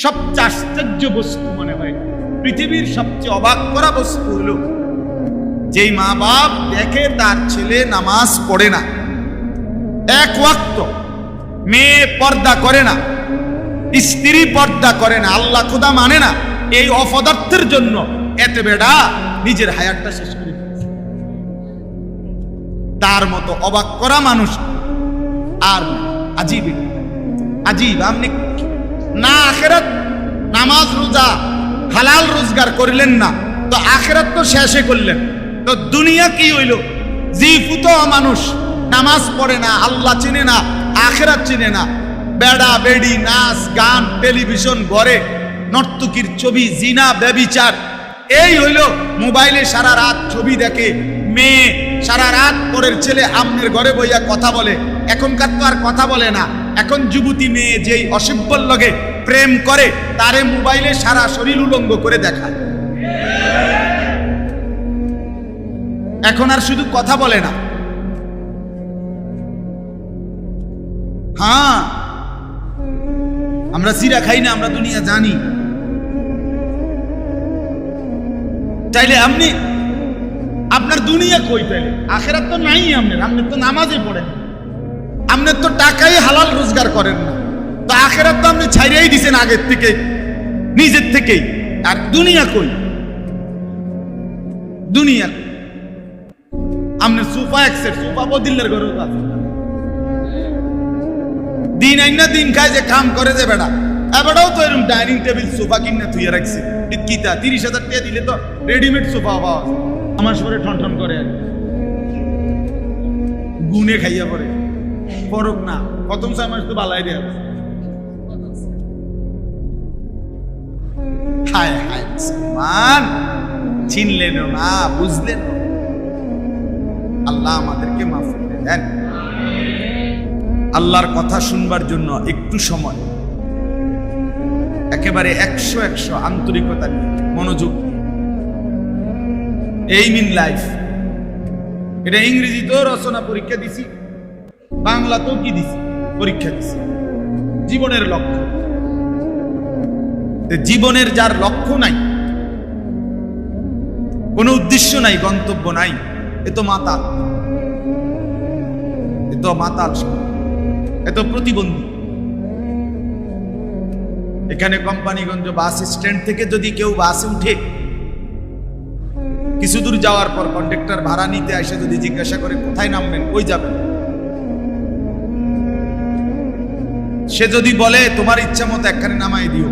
সবচেয়ে আশ্চর্য বস্তু মনে হয়, পৃথিবীর সবচেয়ে অবাক করা বস্তু হলো যেই মা বাপ দেখে তার ছেলে নামাজ পড়ে না, এক ওয়াক্ত, মেয়ে পর্দা করে না, স্ত্রী পর্দা করে না, আল্লাহ খোদা মানে না, এই অপদার্থের জন্য এতে বেড়া নিজের হায়াতটা শেষ করে ফেলেছে। তার মতো অবাক করা মানুষ আর আজীব আজীব। আপনি না আখেরাত নামাজ রোজা হালাল রোজগার করলেন না, তো আখেরাত তো শেষে করলেন, তো দুনিয়া কি হইল? জিফুত মানুষ নামাজ পড়ে না, আল্লাহ চিনে না, আখেরাত চিনে না, বেড়া বেড়ি, নাচ গান, টেলিভিশন, ঘরে নর্তকীর ছবি, জিনা, ব্যভিচার, এই হইল মোবাইলে সারা রাত ছবি দেখে, মেয়ে সারা রাত পরের ছেলে আমনের ঘরে বইয়া কথা বলে। এখনকার তো আর কথা বলে না, এখন যুবতী মেয়ে যেই অসভ্যর লগে প্রেম করে তারে মোবাইলে সারা শরীর উলঙ্গ করে দেখায়। এখন আর শুধু কথা বলে না, হ্যাঁ আমরা সিরা খাই না, আমরা দুনিয়া জানি। তাইলে আপনি আপনার দুনিয়া কই? তাইলে আখেরাত তো নাই আপনার তো নামাজে পড়েন, আপনার তো টাকাই হালাল রোজগার করেন না, তো আখেরাত তো আপনি ছাইড়াই দিছেন আগের থেকে, নিজের থেকেই। আর দুনিয়া কই? দুনিয়া আপনার সোফা একসেট, সোফা বদিল্লার ঘরে আছে, দিন আইন না দিন খায় যে কাম করে যে বেড়া, এবারও তো এরকম ডাইনিং টেবিল সোফা কিনে থুয়ে রাখছে, কিতা 30,000 টাকা দিলে তো রেডিমেড সোফা পাওয়া যায়। আমার সরে ঠন ঠন করে গুনে খাইয়া পড়ে, ফরক না প্রথম 6 মাস তো বালাই দেয়া। হায় হায় মুসলমান, চিনলেন না, বুঝলেন? আল্লাহ আমাদেরকে মাফ করে দেন। আল্লাহর কথা শুনবার জন্য একটু সময়, একেবারে 100 আন্তরিকতা নিয়ে, মনোযোগ, এইম ইন লাইফ। এটা ইংরেজিতেও রচনা পরীক্ষা দিছি, বাংলাতেও কি দিছি পরীক্ষা দিছি। জীবনের লক্ষ্য, জীবনের যার লক্ষ্য নাই, কোনো উদ্দেশ্য নাই, গন্তব্য নাই, এ তো মাতাল, এ তো মাতাল, এ তো প্রতিবন্ধী। এখানে কোম্পানিগঞ্জ বাস স্ট্যান্ড থেকে যদি কেউ বাসে উঠে, কিছু দূর যাওয়ার পর কন্ডাক্টর ভাড়া নিতে আসে যদি জিজ্ঞাসা করে কোথায় নামবেন, কই যাবেন, সে যদি বলে তোমার ইচ্ছা মতো একখানে নামাই দিও,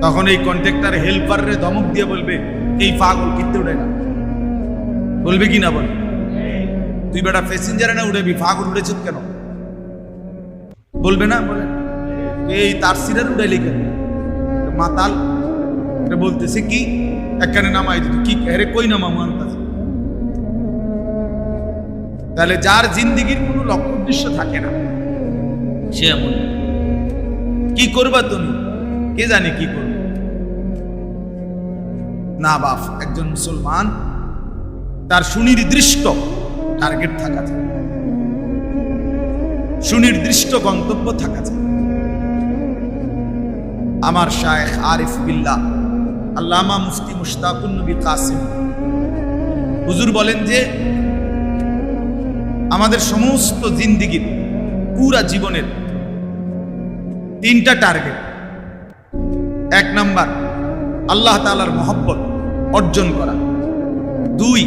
তখন এই কন্ডাক্টর হেল্পারে ধমক দিয়ে বলবে এই পাগল কিনতে উঠে না, বলবে কি না? বল, তুই বেটা প্যাসেঞ্জারে না উঠেবি, পাগল উঠেছ কেন? বলবে না? বলে এই তার সিরার উঠাইলি কেন? মাতাল। এটা বলতেছে কি একখানে নামাই দিত, কি আরে কই নামাবো আনতাছে। তাহলে যার জিন্দিগির কোনো লক্ষ্য উদ্দেশ্য থাকে না, সে এমন। কি করবা তুমি? কে জানে কি করবে না। বাপ একজন মুসলমান, তার সুনির্দিষ্ট টার্গেট থাকা যায়, সুনির্দিষ্ট গন্তব্য থাকা যায়। আমার শায়েখ আরিফ বিল্লাহ আল্লামা মুফতি মুশতাকুন নবী কাসিম হুজুর বলেন যে আমাদের সমস্ত জিন্দিগির পুরা জীবনের 3টা টার্গেট। 1 নাম্বার আল্লাহ তাআলার মহব্বত অর্জন করা, 2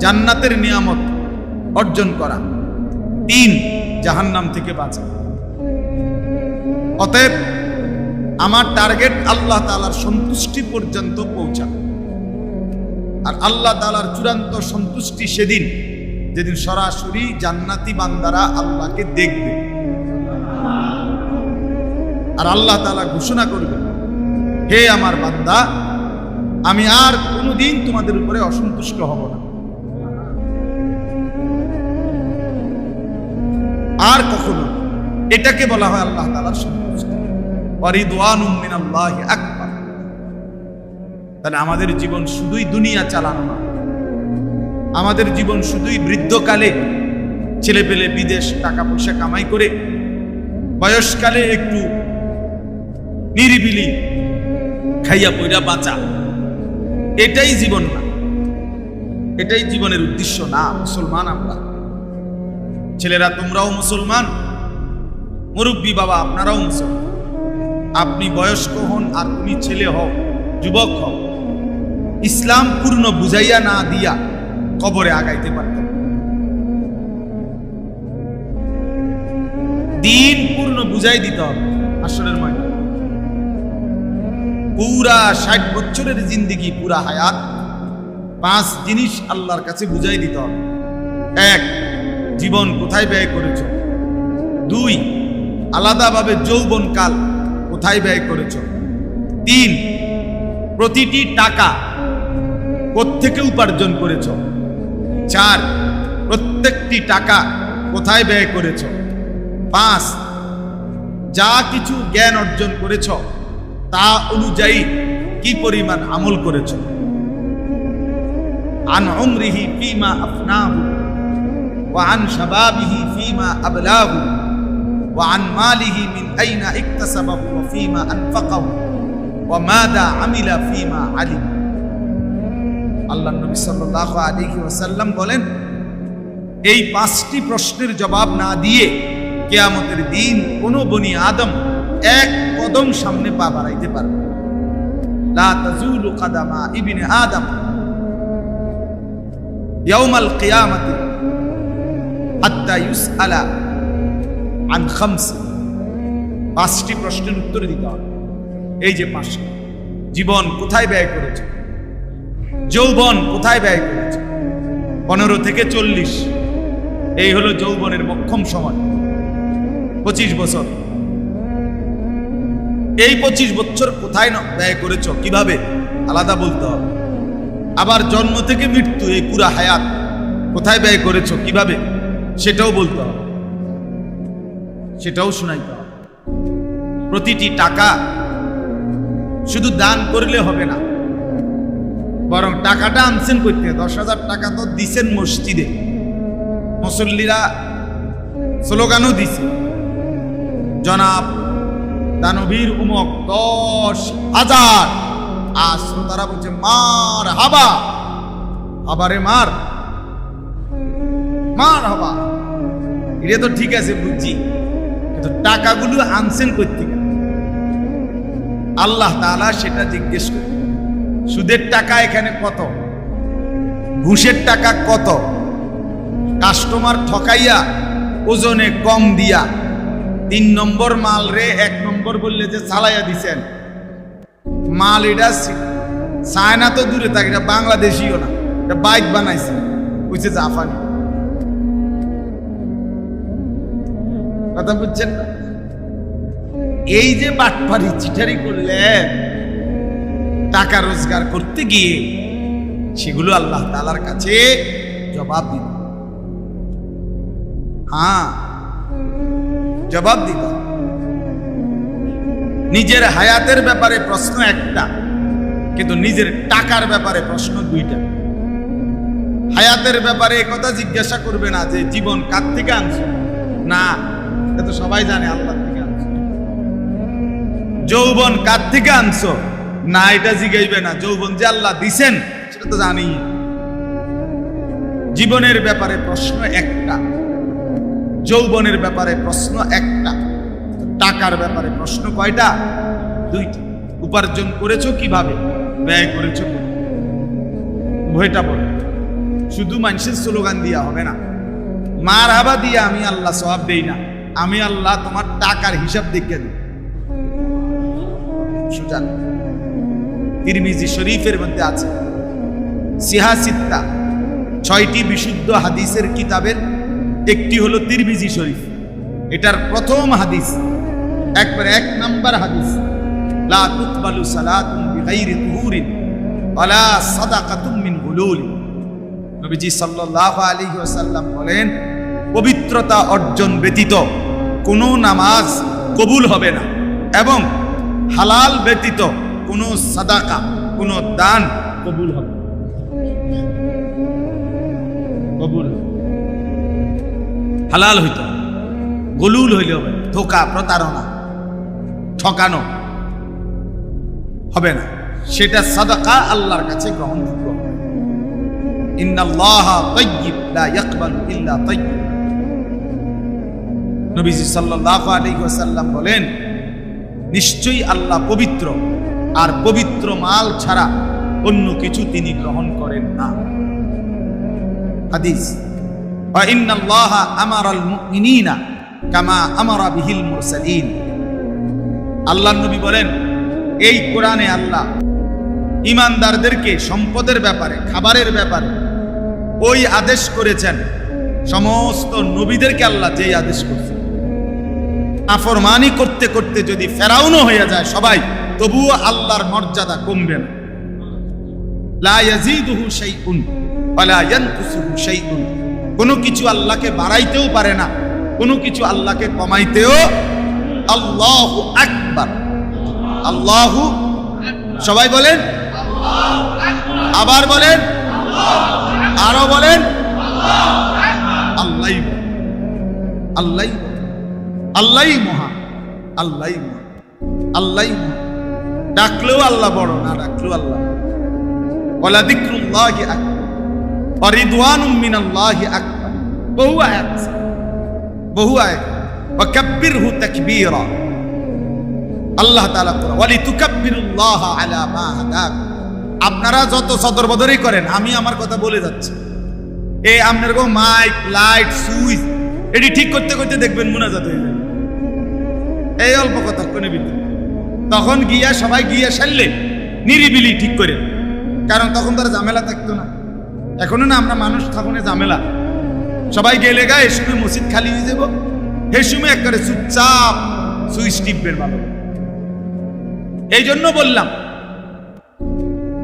জান্নাতের নিয়ামত অর্জন করা, 3 জাহান্নাম থেকে বাঁচা। অতএব আমার টার্গেট আল্লাহ তাআলার সন্তুষ্টি পর্যন্ত পৌঁছানো। আর আল্লাহ তাআলার চূড়ান্ত সন্তুষ্টি সেদিন যেদিন সরাসরি জান্নাতি বান্দারা আল্লাহকে দেখবে, আর আল্লাহ তাআলা ঘোষণা করবে, হে আমার বান্দা, আমি আর কোনোদিন তোমাদের উপরে অসন্তুষ্ট হব না, আর কখনো। এটাকে বলা হয় আল্লাহ তাআলার সন্তুষ্টি। ওয়ারিদওয়ানুম মিনাল্লাহি আকবার। তাহলে আমাদের জীবন শুধুই দুনিয়া চালানো না, আমাদের জীবন শুধুই বৃদ্ধকালে ছেলে পেলে বিদেশ টাকা পয়সা কামাই করে, বয়সকালে একটু নিরিবিলি খাইয়া পইরা বাঁচা, এটাই জীবন না, এটাই জীবনের উদ্দেশ্য না। মুসলমান আমরা, ছেলেরা তোমরাও মুসলমান, মুরব্বী বাবা আপনারাও মুসলমান। আপনি বয়স্ক হন আর তুমি ছেলে হও, যুবক হও, ইসলাম পূর্ণ বুঝাইয়া না দিয়া কবরে আগাইতে পারতেন। দিন পূর্ণ বুঝাই দিতে হবে। আসরের ময়দান পুরা 60 বছরের জিন্দেগি, পুরা হায়াত 5 জিনিস আল্লাহর কাছে বুঝাই দিতে হবে। 1, জীবন কোথায় ব্যয় করেছ। 2, আলাদাভাবে যৌবনকাল কোথায় ব্যয় করেছ। 3, প্রতিটি টাকা কোত্থেকে উপার্জন করেছ। 4, প্রত্যেকটি টাকা কোথায় ব্যয় করেছ। 5, যা কিছু জ্ঞান অর্জন করেছ তা অনুযায়ী কি পরিমাণ আমল করেছ। আন উমরিহি ফীমা আফনাহু ওয়া আন শাবাবিহি ফীমা আবলাহু ওয়া আন মালিহি মিন আইনা ইকতাসাবাহু ওয়া ফীমা আনফাকাহু ওয়া মাযা আমিলা ফীমা আলিম। আল্লাহর নবী সাল্লাল্লাহু আলাইহি ওয়াসাল্লাম বলেন, এই 5টি প্রশ্নের জবাব না দিয়ে কিয়ামতের দিন কোন বনি আদম 1 কদম সামনে পা বাড়াইতে পারবে। লা তাজুলু কাদামা ইবনে আদম ইয়াউমাল কিয়ামাতি হাত্তা ইউসআলা আন খামস। 5টি প্রশ্নের উত্তর দিতে হবে। এই যে 5টি, জীবন কোথায় ব্যয় করেছে, যৌবন কোথায় ব্যয় করেছে। 15 থেকে 40 এই হলো যৌবনের মক্ষম সময়, 25 বছর। এই 25 বছর কোথায় ব্যয় করেছ, কিভাবে, আলাদা বলতে হবে। আবার জন্ম থেকে মৃত্যু এই পুরা হায়াত কোথায় ব্যয় করেছ, কিভাবে, সেটাও বলতে হবে, সেটাও শোনাইতে হবে। প্রতিটি টাকা শুধু দান করলে হবে না, বরং টাকাটা আনছেন করতে। 10,000 টাকা তো দিছেন মসজিদে, মুসল্লিরা স্লোগানও দিছে, জনাব দানবীর উমক 10,000। আর শ্রোতারা বলছে মার হাবা, আবারে মার মার হাবা। এটা তো ঠিক আছে বুঝছি, কিন্তু টাকাগুলো আনছেন করতে আল্লাহ তাআলা সেটা জিজ্ঞেস করে। সুদের টাকা এখানে কত, ঘুষের টাকা কত, কাস্টমার ঠকাইয়া ওজনে কম দিয়া 3 নম্বর মাল রে 1 নম্বর বললে যে চালাইয়া দিছেন মাল। এটা চায়না তো দূরে থাকে, এটা বাংলাদেশিও না, এটা বাইক বানাইছে, বুঝছে জাপানি। কথা বুঝছেন না? এই যে বাটপারি চিটারি করলেন টাকা রোজগার করতে গিয়ে, সেগুলো আল্লাহ তাআলার কাছে জবাব দিন। হ্যাঁ, জবাব দিত। নিজের হায়াতের ব্যাপারে প্রশ্ন একটা, কিন্তু নিজের টাকার ব্যাপারে প্রশ্ন 2টা। হায়াতের ব্যাপারে কথা জিজ্ঞাসা করবে না যে জীবন কার থেকে আনছো, না, এটা তো সবাই জানে আল্লাহ থেকে আনছো। যৌবন কার থেকে আনছো, না, এটা জিজ্ঞাসবে না। যৌবন যে আল্লাহ দিছেন সেটা তো জানি। জীবনের ব্যাপারে প্রশ্ন একটা, যৌবনের ব্যাপারে প্রশ্ন একটা, টাকার ব্যাপারে প্রশ্ন কয়টা, 2টা। উপার্জন করেছো কিভাবে, ব্যয় করেছো, উভয়টা বলো। শুধু মানুষের স্লোগান দিয়া হবে না, মার হাবা দিয়া আমি আল্লাহ সওয়াব দেই না, আমি আল্লাহ তোমার টাকার হিসাব দেখিয়ে দিই। সুজান তিরমিজি শরীফের মধ্যে আছে সিহাসিত্তা, 6টি বিশুদ্ধ হাদিসের কিতাবের একটি হলো তিরমিজি শরীফ। এটার প্রথম হাদিস, একবার 1 নম্বর হাদিস, লা তুকবালু সালাতুন বিগাইরি তুহুরিন ওয়ালা সাদাকাতুম মিন গুলুল। নবীজি সাল্লাল্লাহু আলাইহি ওয়াসাল্লাম বলেন, পবিত্রতা অর্জন ব্যতীত কোনো নামাজ কবুল হবে না, এবং হালাল ব্যতীত কোনো সাদাকা, কোনো দান কবুল হবে। কবুল হালাল হইতে হবে, গলুল হইলে হবে, ধোকা, প্রতারণা, ঠকানো, হবে না, সেটা সাদাকা আল্লাহর কাছে গ্রহণযোগ্য হবে। ইন্নাল্লাহা তাইয়্যিব লা ইয়াকবালু ইল্লা তাইয়্যিব। নবীজি সাল্লাল্লাহু আলাইহি ওয়াসাল্লাম বলেন, নিশ্চয়ই আল্লাহ পবিত্র, আর পবিত্র মাল ছাড়া অন্য কিছু তিনি গ্রহণ করেন না। হাদিস, ওয়া ইন্নাল্লাহা আমারাল মুমিনিনা কামা আমারা বিহিল মুরসালিন। আল্লাহর নবী বলেন, এই কোরআনে আল্লাহ ঈমানদারদেরকে সম্পদের ব্যাপারে, খাবারের ব্যাপারে ওই আদেশ করেছেন সমস্ত নবীদেরকে আল্লাহ যেই আদেশ করেছেন। নাফরমানি করতে করতে যদি ফেরাউনও হয়ে যায় সবাই, তবুও আল্লাহর মর্যাদা কমবে না। লা ইয়াজিদুহু শাইউন ওয়া লা ইয়ানকুসুহু শাইউন। কোনো কিছু আল্লাহকে বাড়াইতেও পারে না, কোনো কিছু আল্লাহকে কমাইতেও। আল্লাহু আকবার, আল্লাহু, সবাই বলেন আবার বলেন, আরো বলেন, আল্লাহ আল্লাহ আল্লাহ মহা, আল্লাহ মহা, আল্লাহ মহা। ডাকলেও আল্লাহ বড়, না ডাকলেও আল্লাহ। ওয়ালা যিকরুল্লাহি আকবার ওয়া রিদওয়ানুম মিনাল্লাহি আকবার। বহু আয়াত, বহু আয়াত। ওয়া কাব্বিরহু তাকবীরা। আল্লাহ তাআলা বলেন, ওয়া লিতুকাব্বিরুল্লাহা আলা মা হাদাকুম। আপনারা যত সদর বদরই করেন, আমি আমার কথা বলে যাচ্ছি। এই আপনার গো মাইক, লাইট, সুইচ এটি ঠিক করতে করতে দেখবেন মুনাজাত হয়ে যাবে। এই অল্প কথা কোনে ভিতরে, তখন গিয়া সবাই গিয়া সারলে নিরিবিলি ঠিক করে, কারণ তখন তার ঝামেলা থাকতো না। এখনো না আমরা মানুষ থাকুনে ঝামেলা, সবাই গেলে গায়ে সময় মসজিদ খালি হয়ে যাব, সে সময় একবারে চুপচাপ সুইচ টিপবেন ভালো। এই জন্য বললাম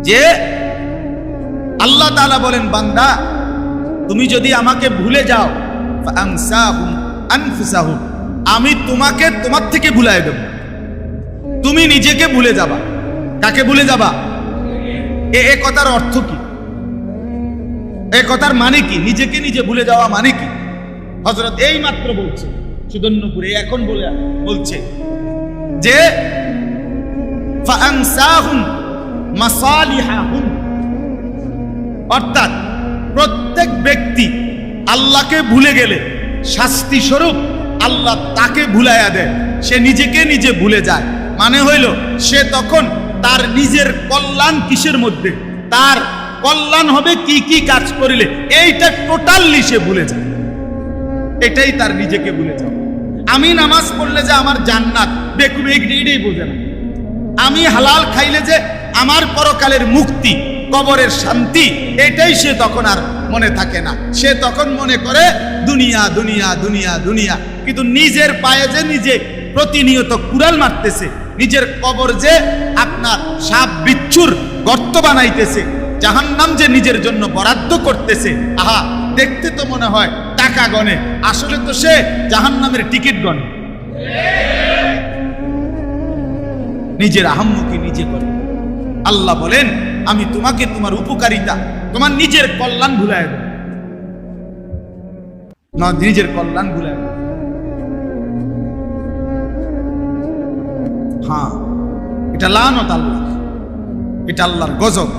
যে আল্লাহ তাআলা বলেন, বান্দা তুমি যদি আমাকে ভুলে যাও, ফাআনসাহুম আনফুসাহুম, আমি তোমাকে তোমার থেকে ভুলায় দেব। তুমি নিজেকে ভুলে যাবা। কাকে ভুলে যাবা? এ কথার অর্থ কি? এ কথার মানে কি? নিজেকে নিজে ভুলে যাওয়া মানে কি? হযরত এই মাত্র বলছে সুদন্যপুরে, এখন বলছে যে ফাআনসাহুম মাসালিহাহুম, অর্থাৎ প্রত্যেক ব্যক্তি আল্লাহকে ভুলে গেলে শাস্তি স্বরূপ আল্লাহ তাকে ভুলাইয়া দেয়। সে নিজেকে নিজে ভুলে যায়, মানে হইল সে তখন তার নিজের কল্যাণ কিসের মধ্যে, তার কল্যাণ হবে কি কি কাজ করিলে, এইটা টোটালি সে ভুলে যায়। এটাই তার নিজেকে ভুলে যাওয়া। আমি নামাজ পড়লে যে আমার জান্নাত, বেকুবে এটাই বোঝে না। আমি হালাল খাইলে যে আমার পরকালের মুক্তি, কবরের শান্তি, এটাই সে তখন আর মনে থাকে না। সে তখন মনে করে দুনিয়া দুনিয়া দুনিয়া দুনিয়া। কিন্তু নিজের পায়ে যে নিজে প্রতিনিয়ত কুড়াল মারতেছে, নিজের কবর যে আপনার সাপ বিচ্ছুর গর্ত বানাইতেছে, জাহান্নাম যে নিজের জন্য বরাদ্দ করতেছে, আহা দেখতে তো মনে হয় টাকা গনে, আসলে তো সে জাহান্নামের টিকিট গনে। নিজের আহাম্মকি নিজে করে। আল্লাহ বলেন, আমি তোমাকে তোমার উপকারিতা, তোমার নিজের কল্যাণ ভুলায় দেব না, নিজের কল্যাণ ভুলায় দেব। হ্যাঁ, এটা লানত আল্লাহ, এটা আল্লাহর গজব,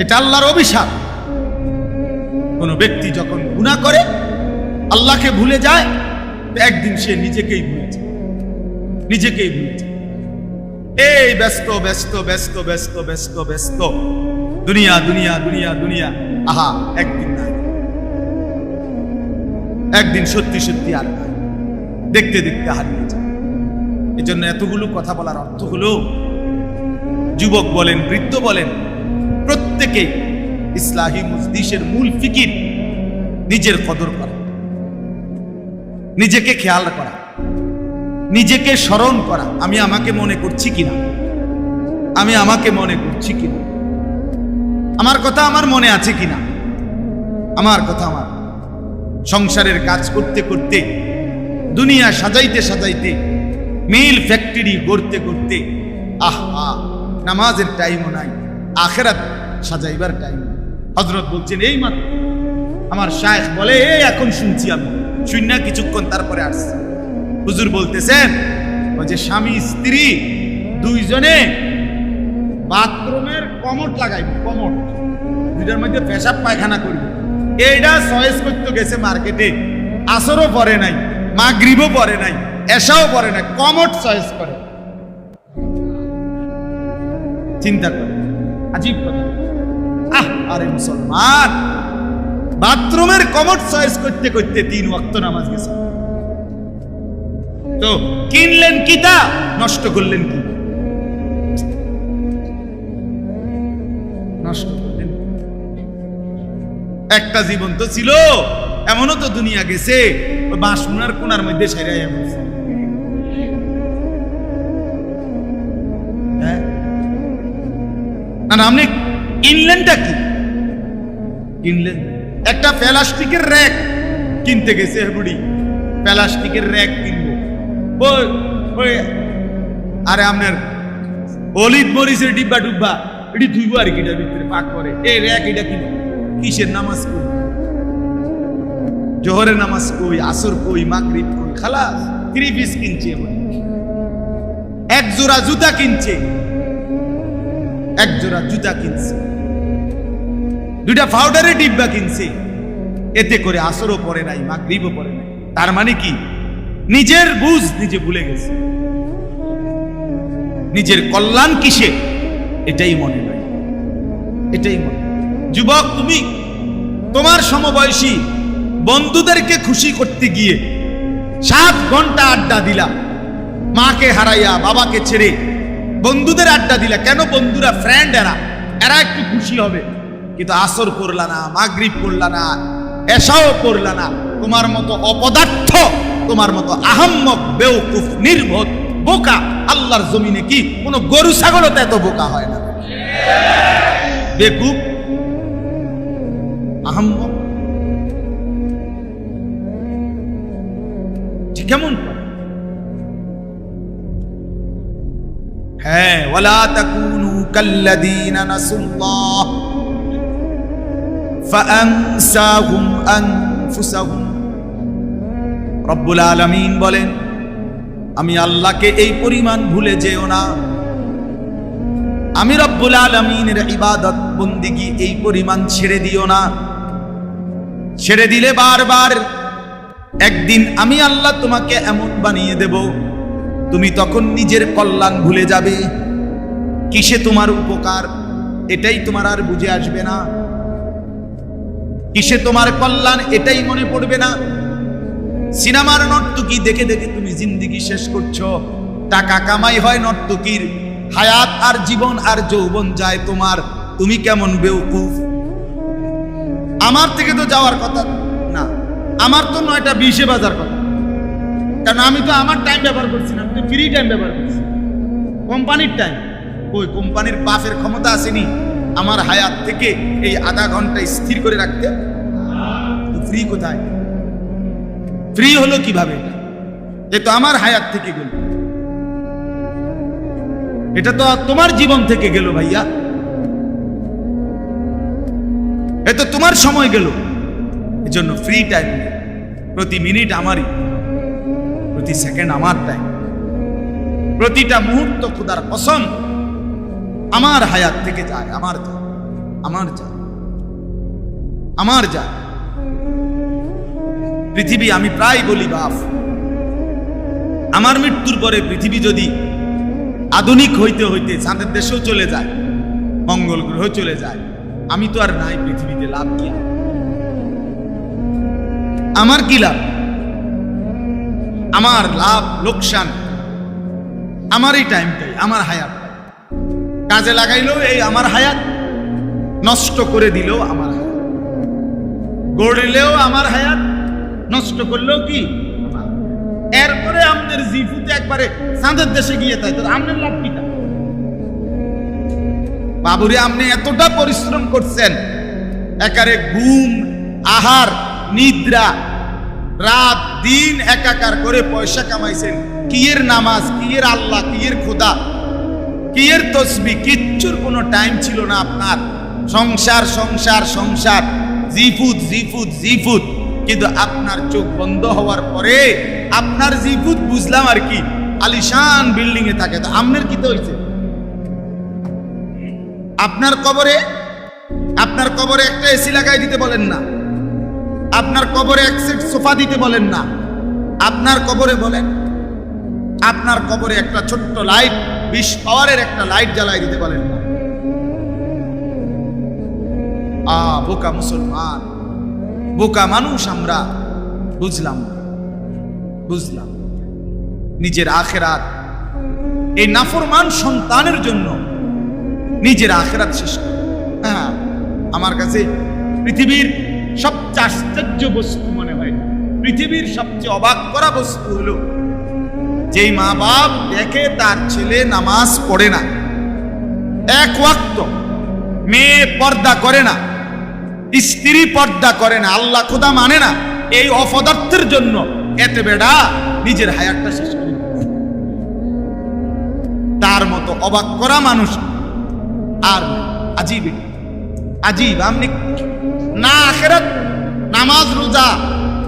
এটা আল্লাহর অভিশাপ। কোন ব্যক্তি যখন গুনাহ করে, আল্লাহকে ভুলে যায়, একদিন সে নিজেকেই ভুলে যায়, নিজেকেই ভুলে যায়। এই ব্যস্ত ব্যস্ত ব্যস্ত ব্যস্ত ব্যস্ত ব্যস্ত দুনিয়া দুনিয়া দুনিয়া দুনিয়া, আহা একদিন নাই, একদিন সত্যি সত্যি আর নাই, দেখতে দেখতে হারিয়ে যায়। এই জন্য এতগুলো কথা বলার অর্থ হলো, যুবক বলেন, বৃদ্ধ বলেন, প্রত্যেকে ইসলাহি মুজদিসের মূল ফিকির নিজের কদর করা, নিজেকে খেয়াল করা, নিজেকে স্মরণ করা। আমি আমাকে মনে করছি কিনা, আমি আমাকে মনে করছি কিনা, আমার কথা আমার মনে আছে কিনা, আমার কথা আমার সংসারের কাজ করতে করতে, দুনিয়া সাজাইতে সাজাইতে, মিল ফ্যাক্টরি গড়তে করতে, আহা নামাজের টাইমও নাই, আখেরাত সাজাইবার টাইম। হযরত বলছেন, এই মাত্র আমার শায়েখ বলে, এই এখন শুনছি, আমি শুনি না কিছুক্ষণ, তারপরে আসছে। হুজুর বলতেছেন, ওই যে স্বামী স্ত্রী দুইজনে বাথরুমের কমোড লাগাইব, কমোড দুইটার মধ্যে পেশাব পায়খানা করব। এইটা চয়েস করতে গেছে মার্কেটে, আসরও পরে নাই, মাগরিবও পরে নাই, এশাও পরে নাই, কমোড চয়েস করে। চিন্তা করে, আজীব কথা। আরে মুসলমান, বাথরুমের কমোড চয়েস করতে করতে 3 ওয়াক্ত নামাজ গেছে। তো কিনলেন কিতা, নষ্ট করলেন কি? নষ্ট করলেন। একটা জীবন তো ছিল, এমনও তো দুনিয়া গেছে ওই বাঁশমুনার কোনার মধ্যে সেরাইয়া গেছে। হ্যাঁ না, আপনি কিনলেনটা কি? কিনলেন একটা প্লাস্টিকের র্যাক কিনতে গেছে বুড়ি, প্লাস্টিকের র্যাক কিনবো। ওই আরে আপনার অলিভ মরিচের ডিব্বা ডুব্বা এটি ধুইব আর কি, এটার ভিতরে পাক করে এই র্যাক। এটা কিনবো কিসের? নামাজ কই, জোহরের নামাজ কই, আসর কই, মাগরিব কই, খালাস 3 পিস কিনছে। এক জোড়া জুতা কিনছে, এক জোড়া জুতা কিনছে, 2টা পাউডারের ডিব্বা কিনছে। এতে করে আসরও পড়ে নাই, মাগরিবও পড়ে নাই। তার মানে কি? নিজের বুঝ নিজে ভুলে গেছে। নিজের কল্যাণ কিসে এটাই মনে নাই, এটাই মনে। যুবক, তুমি তোমার সমবয়সী বন্ধুদেরকে খুশি করতে গিয়ে 7 ঘন্টা আড্ডা দিলা, মাকে হারাইয়া বাবাকে ছেড়ে বন্ধুদের আড্ডা দিলা। কেন? বন্ধুরা, ফ্রেন্ড, এরা একটু খুশি হবে। কিন্তু আসর পড়লা না, মাগরিব পড়লা না, এশাও পড়লা না। তোমার মতো অপদার্থ, তোমার মতো আহাম্মক, বেওকুফ, নির্বোধ, বোকা আল্লাহর জমিনে কি কোনো গরু ছাগলও তো এত বোকা হয় না। বেকুফ, আহাম্মক, কেমন? হ্যাঁ, ওয়ালা তাকুনু কাল্লাযীনা নাসুল্লাহ ফাআনসাহুম আনফুসাহুম। রব্বুল আলামিন বলেন, আমি আল্লাহকে এই পরিমাণ ভুলে যেও না। আমি রব্বুল আলামিনের ইবাদত বন্দেগী এই পরিমাণ ছেড়ে দিও না। ছেড়ে দিলে বারবার একদিন আমি আল্লাহ তোমাকে এমন বানিয়ে দেব, তুমি তখন নিজের কল্যাণ ভুলে যাবে। কিসে তোমার উপকার এটাই তোমার আর বুঝে আসবে না, কিসে তোমার কল্যাণ এটাই মনে পড়বে না। সিনেমার নর্তকী দেখে দেখে তুমি জিন্দেগি শেষ করছো। টাকা কামাই হয় নর্তকীর, হায়াত আর জীবন আর যৌবন যায় তোমার। তুমি কেমন বেওকুফ! আমার থেকে তো যাওয়ার কথা না, আমার তো 9টা 20-এ বাজার কথা। কারণ আমি তো আমার টাইম ব্যবহার করছি না, আমি তো ফ্রি টাইম ব্যবহার করছি। কোম্পানির টাইম ওই কোম্পানির বাফের ক্ষমতা আসেনি আমার হায়াত থেকে এই আধা ঘন্টা স্থির করে রাখতে। ফ্রি কোথায়? ফ্রি হলো কিভাবে? এ তো আমার হায়াত থেকে গেল, এটা তো তোমার জীবন থেকে গেল ভাইয়া, এ তো তোমার সময় গেল। এজন্য ফ্রি টাইম প্রতি মিনিট আমারই, প্রতি সেকেন্ড আমার টাইম, প্রতিটা মুহূর্ত খোদার কসম আমার হায়াত থেকে যায়, আমার যায়, আমার যায়, আমার যায়। পৃথিবী, আমি প্রায় বলি বাপ, আমার মৃত্যুর পরে পৃথিবী যদি আধুনিক হইতে হইতে চাঁদের দেশেও চলে যায়, মঙ্গল গ্রহ চলে যায়, আমি তো আর নাই পৃথিবীতে, লাভ কি? আমার কি লাভ? আমার লাভ লোকসান আমার এই টাইমটাই, আমার হায়াত। কাজে লাগাইলেও এই আমার হায়াত, নষ্ট করে দিলেও আমার হায়াত, গড়লেও আমার হায়াত, নষ্ট করলেও কি? এরপরে আমাদের জিফুতে একবারে চাঁদের দেশে গিয়ে তাই তো আমাদের লাভ কি? বাবুরে, আপনি এতটা পরিশ্রম করছেন, একারে ঘুম, আহার, নিদ্রা, রাত দিন একাকার করে পয়সা কামাইছেন। কিয়ের নামাজ, কিয়ের আল্লাহ, কিয়ের খোদা, কিয়ের তসবিহ, কিচ্ছুর কোনো টাইম ছিল না আপনার। সংসার সংসার সংসার, জিফুত জিফুত জিফুত। কিন্তু আপনার চোখ বন্ধ হওয়ার পরে আপনার জিফুত বুঝলাম আর কি, আলিশান বিল্ডিং এ থাকে। তো আপনার কি তো হয়েছে? আপনার কবরে একটা এসি লাগাই দিতে বলেন না, আপনার কবরে এক সেট সোফা দিতে বলেন না, আপনার কবরে বলেন আপনার কবরে একটা ছোট্ট লাইট 20 পাওয়ারের একটা লাইট জ্বালাই দিতে বলেন না। বোকা মুসলমান, বোকা মানুষ আমরা। বুঝলাম নিজের আখেরাত, এই নাফরমান সন্তানের জন্য নিজের আখেরাত শেষ করে। হ্যাঁ, আমার কাছে পৃথিবীর সবচেয়ে আশ্চর্য বস্তু মনে হয়, পৃথিবীর সবচেয়ে অবাক করা বস্তু হলো যেই মা বাপ দেখে তার ছেলে নামাজ পড়ে না, এক ওয়াক্ত, মেয়ে পর্দা করে না, স্ত্রী পর্দা করে না, আল্লাহ খোদা মানে না, এই অপদার্থের জন্য এতে বেড়া নিজের হায়াতটা শেষ করে। তার মতো অবাক করা মানুষ আর আজীব। আপনি না আখেরাত, নামাজ রোজা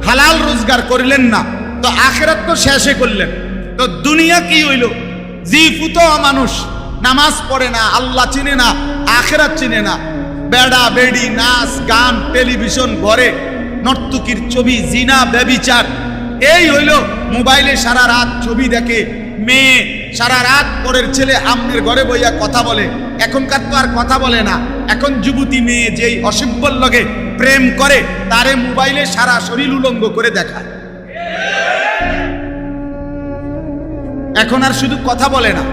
হালাল রোজগার করিলেন না, তো আখেরাত তো শেষে করলেন, তো দুনিয়া কি হইল? জিফুত মানুষ নামাজ পড়ে না, আল্লাহ চিনে না, আখেরাত চিনে না, বেড়া বেড়ি, নাচ গান, টেলিভিশন, ঘরে নর্তকীর ছবি, জিনা, ব্যভিচার, এই হইল মোবাইলে সারা রাত ছবি দেখে, মেয়ে সারা রাত পরের ছেলে আমনের ঘরে বইয়া কথা বলে। এখনকার তো আর কথা বলে না, এখন যুবতী মেয়ে যেই অসভ্যর লগে প্রেম করে তারে মোবাইলে সারা শরীর উলঙ্গ করে দেখায়। এখন আর শুধু কথা বলে না,